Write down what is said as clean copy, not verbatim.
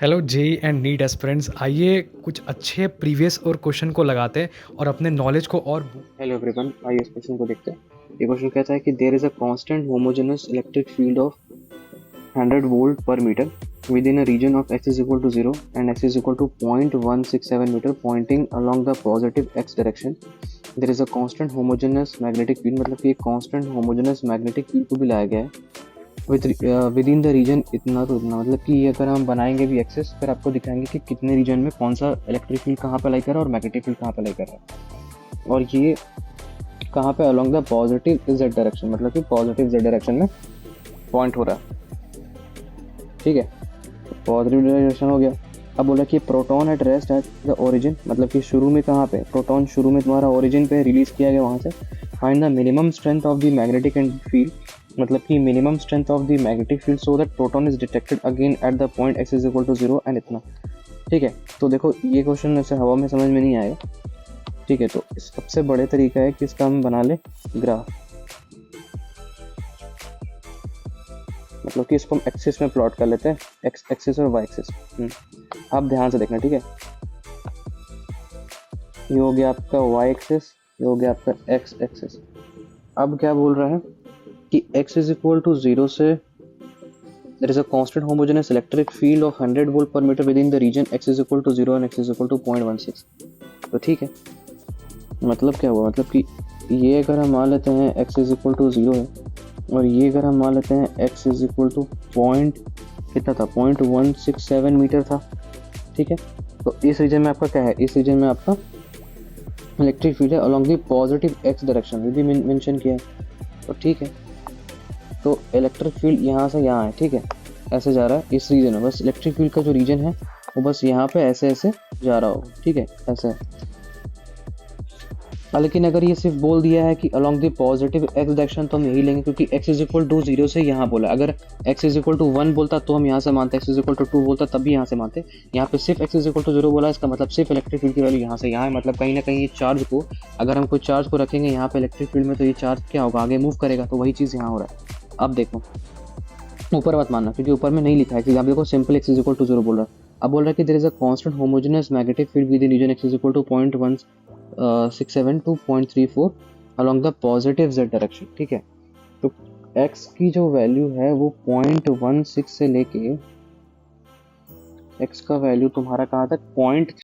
Hello JEE and NEET aspirants, आइए कुछ अच्छे प्रीवियस और क्वेश्चन को लगाते हैं और अपने नॉलेज को और हेलो एवरीवन, आइए इस क्वेश्चन को देखते हैं। ये क्वेश्चन कहता है कि there is a constant homogeneous electric field of 100 volt per metre within a region of x is equal to 0 and x is equal to 0.167 meter pointing along the positive x direction. There is a constant homogeneous magnetic field, मतलब कि एक constant homogeneous magnetic field को भी लाया गया है with in the reason इतना तो इतना, मतलब कि ये अगर हम बनाएंगे भी एक्सेस, फिर आपको दिखाएंगे कि कितने रीजन में कौन सा इलेक्ट्रिक फील्ड कहाँ पे लाई कर रहा है और मैग्नेटिक फील्ड कहाँ पे लाई कर रहा है, और ये कहाँ पे along the positive Z direction, मतलब कि पॉजिटिव जेड डायरेक्शन में पॉइंट हो रहा है। ठीक है, पॉजिटिव डायरेक्शन हो गया। अब बोला कि proton at rest at the origin, मतलब कि शुरू में कहाँ पे प्रोटॉन शुरू में तुम्हारा ओरिजिन पे रिलीज किया गया वहाँ से। Find the minimum strength of the magnetic and field, मतलब कि minimum strength of the magnetic field so that proton is detected again at the point x is equal to 0 and इतना। ठीक है, तो देखो ये क्वेश्चन ऐसे हवा में समझ में नहीं आएगा। ठीक है, तो सबसे बड़े तरीका है कि इसका हम बना ले ग्राफ, मतलब कि इसको हम एक्सिस में प्लॉट कर लेते हैं, एक्स एक्सिस और वाई एक्सिस। आप ध्यान से देखना, ठीक है। ये हो गया आपका वाई एक्सिस, ये हो गया आपका एक्स एक्सिस। अब क्या बोल रहा है कि x इज इक्वल टू 0 से there is a constant homogeneous electric field of 100 volt per meter within the region x is equal to 0 and x is equal to 0.16। तो ठीक है, मतलब क्या हुआ, मतलब कि ये अगर हम मान लेते हैं x इज इक्वल टू 0 है, और ये अगर हम मान लेते हैं x is equal two point कितना था, 0.167 मीटर था। ठीक है, तो इस रीजन में आपका क्या है, इस रीजन में आपका इलेक्ट्रिक फील्ड है along the positive x direction, ये भी मेंशन किया है। तो ठीक है, तो इलेक्ट्रिक फील्ड यहाँ से यहाँ है, ठीक है, ऐसे जा रहा है इस रीजन में, बस इलेक्ट्रिक फील्ड का जो रीजन है वो बस यहाँ पे ऐसे ऐसे जा रहा होगा। ठीक है, ऐसे। लेकिन अगर ये सिर्फ बोल दिया है कि along the positive x direction, तो हम यही लेंगे क्योंकि x इज इक्वल टू 0 से यहाँ बोला। अगर x इज इक्वल टू 1 बोलता तो हम यहाँ से मानते, x इज इक्वल टू 2 बोलता तब भी यहाँ से मानते। यहाँ पे सिर्फ x इज इक्वल टू 0 बोला, इसका मतलब सिर्फ इलेक्ट्रिक फील्ड की वैल्यू यहाँ से यहाँ है। मतलब कहीं ना कहीं चार्ज को, अगर हम कोई चार्ज को रखेंगे यहाँ पे इलेक्ट्रिक फील्ड में, तो ये चार्ज क्या होगा, आगे मूव करेगा। तो वही चीज़ यहाँ हो रहा है। अब देखो, ऊपर मत मानना क्योंकि ऊपर में नहीं लिखा है कि आप देखो simple x is equal to 0 बोल रहा है। अब बोल रहा है कि there is a constant homogeneous magnetic field within region x is equal to 0.167 to 0.34 along the positive z direction. ठीक है, तो x की जो वैल्यू है वो 0.16 से लेके x का वैल्यू तुम्हारा कहाँ तक,